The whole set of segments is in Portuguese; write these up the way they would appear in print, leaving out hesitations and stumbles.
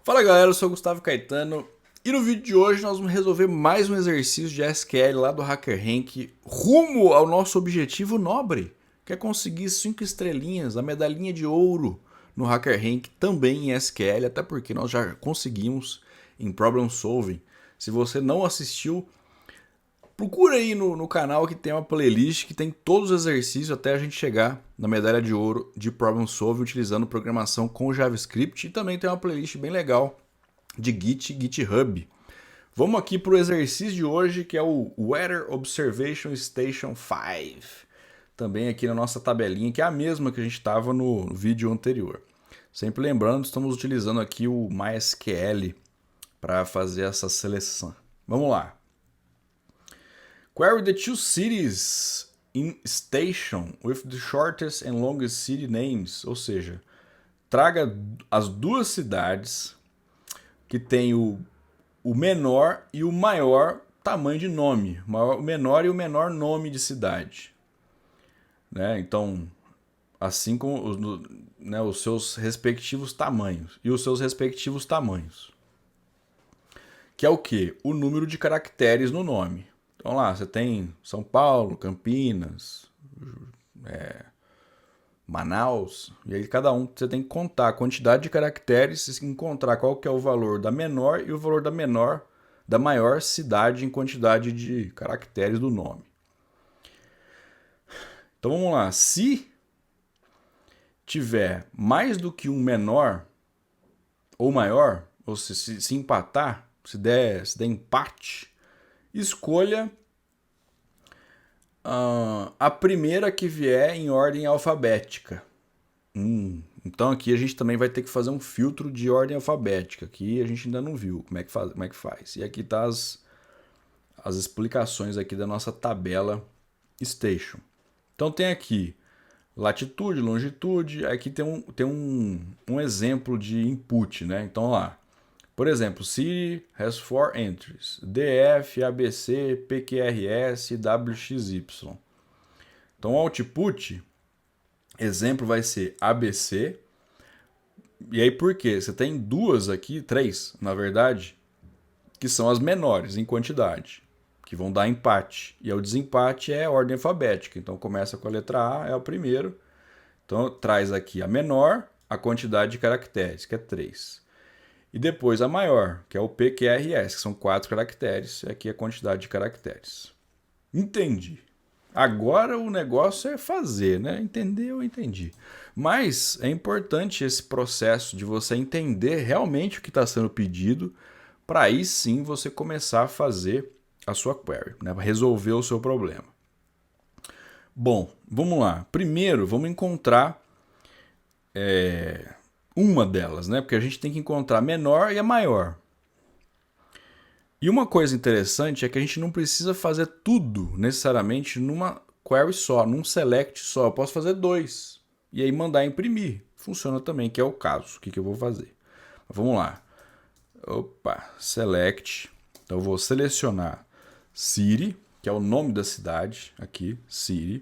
Fala galera, eu sou o Gustavo Caetano e no vídeo de hoje nós vamos resolver mais um exercício de SQL lá do HackerRank rumo ao nosso objetivo nobre, que é conseguir 5 estrelinhas, a medalhinha de ouro no HackerRank também em SQL, até porque nós já conseguimos em Problem Solving. Se você não assistiu, procura aí no canal que tem uma playlist que tem todos os exercícios até a gente chegar na medalha de ouro de Problem Solving utilizando programação com JavaScript. E também tem uma playlist bem legal de GitHub. Vamos aqui para o exercício de hoje, que é o Weather Observation Station 5. Também aqui na nossa tabelinha, que é a mesma que a gente estava no vídeo anterior. Sempre lembrando, estamos utilizando aqui o MySQL para fazer essa seleção. Vamos lá. Query the two cities in station with the shortest and longest city names. Ou seja, traga as duas cidades que tem o menor e o maior tamanho de nome. O menor e o menor nome de cidade. Né? Então, assim como os seus respectivos tamanhos. E os seus respectivos tamanhos. Que é o quê? O número de caracteres no nome. Então lá, você tem São Paulo, Campinas, Manaus, e aí cada um você tem que contar a quantidade de caracteres e encontrar qual que é o valor da menor e o valor da maior cidade em quantidade de caracteres do nome. Então vamos lá, se tiver mais do que um menor ou maior, ou se empatar, se der empate, escolha a primeira que vier em ordem alfabética. Então aqui a gente também vai ter que fazer um filtro de ordem alfabética, que a gente ainda não viu como é que faz. E aqui tá as explicações aqui da nossa tabela Station. Então tem aqui latitude, longitude, aqui tem um exemplo de input, né? Então lá, por exemplo, City has 4 entries, DF, ABC, PQRS, WXY. Então o output, exemplo vai ser ABC. E aí por quê? Você tem duas aqui, três, na verdade, que são as menores em quantidade, que vão dar empate. E o desempate é ordem alfabética. Então começa com a letra A, é o primeiro. Então traz aqui a menor, a quantidade de caracteres, que é 3. E depois a maior, que é o PQRS, que são 4 caracteres. E aqui a quantidade de caracteres. Entendi. Agora o negócio é fazer, né? Entender, eu entendi. Mas é importante esse processo de você entender realmente o que está sendo pedido, para aí sim você começar a fazer a sua query, né? Para resolver o seu problema. Bom, vamos lá. Primeiro, vamos encontrar uma delas, né? Porque a gente tem que encontrar a menor e a maior. E uma coisa interessante é que a gente não precisa fazer tudo necessariamente numa query só, num select só. Eu posso fazer 2 e aí mandar imprimir. Funciona também, que é o caso. O que eu vou fazer? Vamos lá. Opa, select. Então eu vou selecionar City, que é o nome da cidade, aqui, City.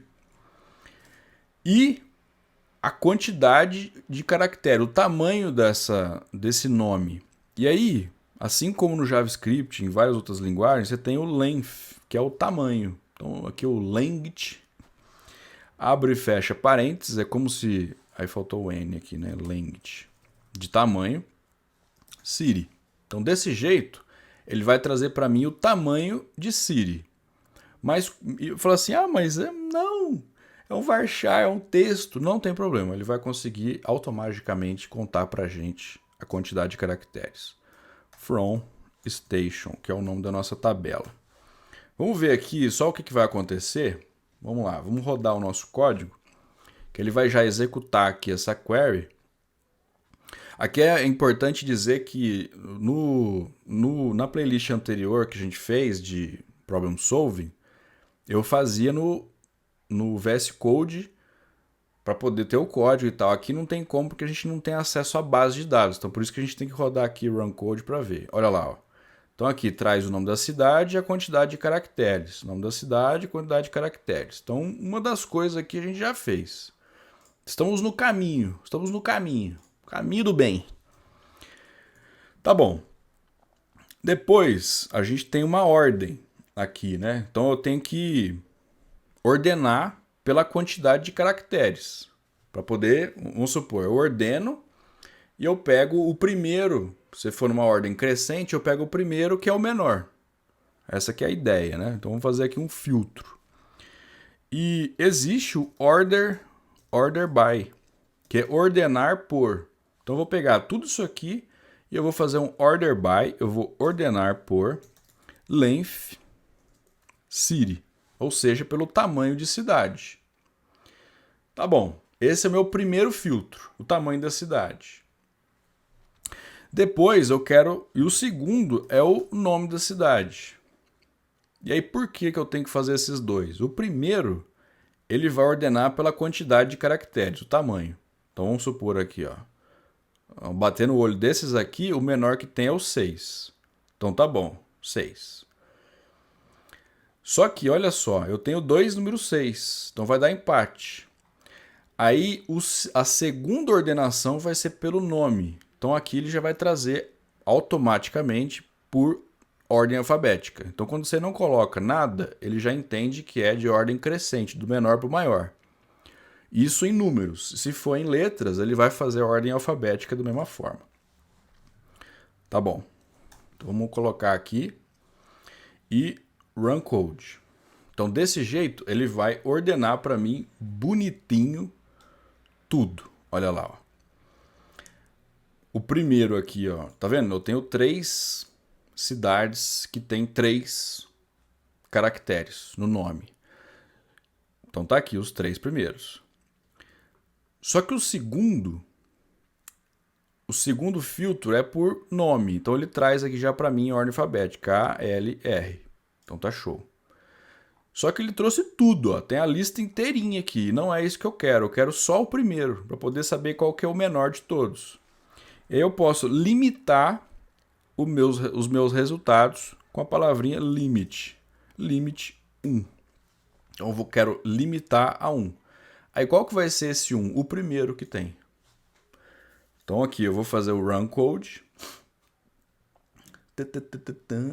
E a quantidade de caractere, o tamanho desse nome. E aí, assim como no JavaScript, em várias outras linguagens, você tem o length, que é o tamanho. Então aqui o length, abre e fecha parênteses, é como se... Aí faltou o N aqui, né? Length, de tamanho, City. Então desse jeito, ele vai trazer para mim o tamanho de City. Mas eu falo assim, mas não... É um varchar, é um texto, não tem problema. Ele vai conseguir automaticamente contar para a gente a quantidade de caracteres. From Station, que é o nome da nossa tabela. Vamos ver aqui só o que vai acontecer. Vamos lá, vamos rodar o nosso código, que ele vai já executar aqui essa query. Aqui é importante dizer que na playlist anterior que a gente fez de Problem Solving, eu fazia no VS Code para poder ter o código e tal. Aqui não tem como porque a gente não tem acesso à base de dados. Então por isso que a gente tem que rodar aqui Run Code para ver. Olha lá, ó. Então aqui traz o nome da cidade e a quantidade de caracteres. Nome da cidade e quantidade de caracteres. Então uma das coisas aqui a gente já fez. Estamos no caminho. Caminho do bem. Tá bom. Depois, a gente tem uma ordem aqui, né? Então eu tenho que ordenar pela quantidade de caracteres. Para poder, vamos supor, eu ordeno e eu pego o primeiro. Se for numa ordem crescente, eu pego o primeiro que é o menor. Essa aqui é a ideia, né? Então vamos fazer aqui um filtro. E existe o order by, que é ordenar por. Então eu vou pegar tudo isso aqui e eu vou fazer um order by, eu vou ordenar por length city, ou seja, pelo tamanho de cidade. Tá bom, esse é o meu primeiro filtro, o tamanho da cidade. Depois eu quero, e o segundo é o nome da cidade. E aí por que eu tenho que fazer esses dois? O primeiro, ele vai ordenar pela quantidade de caracteres, o tamanho. Então vamos supor aqui, ó. Bater no olho desses aqui, o menor que tem é o 6. Então tá bom, 6. Só que, olha só, eu tenho 2 número 6, então vai dar empate. Aí a segunda ordenação vai ser pelo nome. Então aqui ele já vai trazer automaticamente por ordem alfabética. Então quando você não coloca nada, ele já entende que é de ordem crescente, do menor para o maior. Isso em números. Se for em letras, ele vai fazer a ordem alfabética da mesma forma. Tá bom. Então vamos colocar aqui e run code. Então desse jeito ele vai ordenar para mim bonitinho tudo. Olha lá, ó. O primeiro aqui, ó, tá vendo? Eu tenho 3 cidades que tem 3 caracteres no nome. Então tá aqui os 3 primeiros. Só que o segundo filtro é por nome. Então ele traz aqui já para mim em ordem alfabética, A-L-R. Então tá show. Só que ele trouxe tudo, ó. Tem a lista inteirinha aqui. Não é isso que eu quero só o primeiro, para poder saber qual que é o menor de todos. E aí eu posso limitar os meus resultados com a palavrinha limit. Limit 1. Então eu quero limitar a 1. Aí qual que vai ser esse 1? O primeiro que tem. Então aqui eu vou fazer o run code.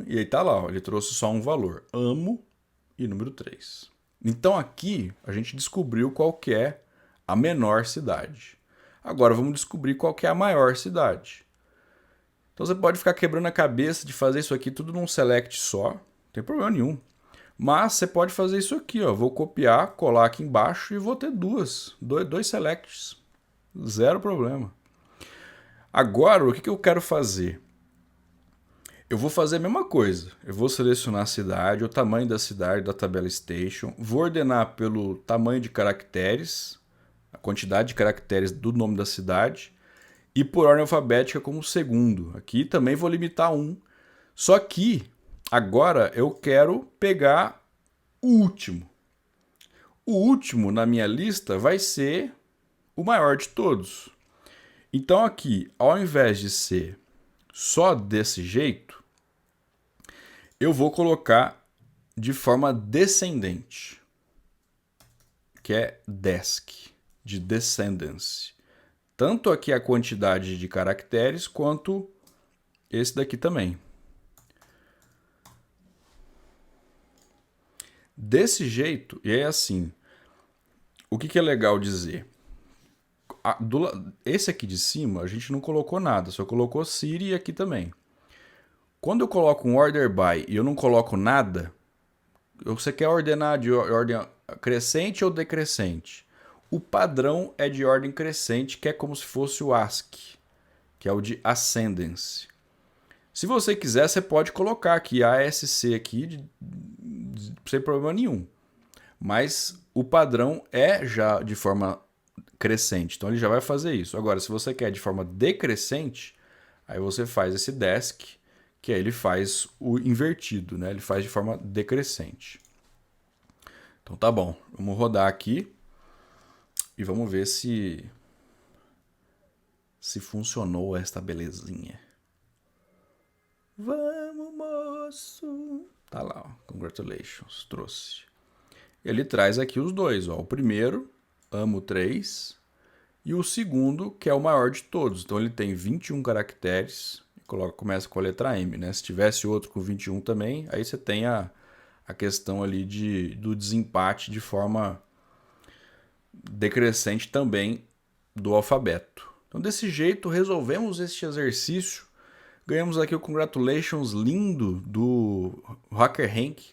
E aí tá lá, ó, ele trouxe só um valor. Amo e número 3. Então aqui a gente descobriu qual que é a menor cidade. Agora vamos descobrir qual que é a maior cidade. Então você pode ficar quebrando a cabeça de fazer isso aqui tudo num select só. Não tem problema nenhum. Mas você pode fazer isso aqui, ó. Vou copiar, colar aqui embaixo e vou ter dois selects. Zero problema. Agora, o que eu quero fazer? Eu vou fazer a mesma coisa. Eu vou selecionar a cidade, o tamanho da cidade da tabela Station. Vou ordenar pelo tamanho de caracteres, a quantidade de caracteres do nome da cidade. E por ordem alfabética como segundo. Aqui também vou limitar a 1. Só que agora eu quero pegar o último. O último na minha lista vai ser o maior de todos. Então aqui, ao invés de ser só desse jeito, eu vou colocar de forma descendente, que é desc, de descendance. Tanto aqui a quantidade de caracteres, quanto esse daqui também. Desse jeito, e é assim, o que é legal dizer? Esse aqui de cima, a gente não colocou nada, só colocou City e aqui também. Quando eu coloco um order by e eu não coloco nada, você quer ordenar de ordem crescente ou decrescente? O padrão é de ordem crescente, que é como se fosse o ASCII, que é o de ascendance. Se você quiser, você pode colocar aqui ASC aqui sem problema nenhum. Mas o padrão é já de forma crescente, então ele já vai fazer isso. Agora, se você quer de forma decrescente, aí você faz esse desc, que aí ele faz o invertido, né? Ele faz de forma decrescente. Então tá bom, vamos rodar aqui e vamos ver se funcionou esta belezinha. Vamos, moço! Tá lá, ó. Congratulations, trouxe. Ele traz aqui os dois, ó. O primeiro, amo 3, e o segundo, que é o maior de todos. Então ele tem 21 caracteres, começa com a letra M, né? Se tivesse outro com 21 também, aí você tem a questão ali do desempate de forma decrescente também do alfabeto. Então, desse jeito, resolvemos este exercício. Ganhamos aqui o Congratulations lindo do Hacker Hank.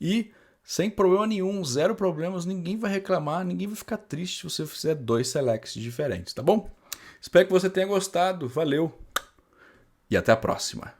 E sem problema nenhum, zero problemas, ninguém vai reclamar, ninguém vai ficar triste se você fizer 2 selects diferentes, tá bom? Espero que você tenha gostado, valeu e até a próxima.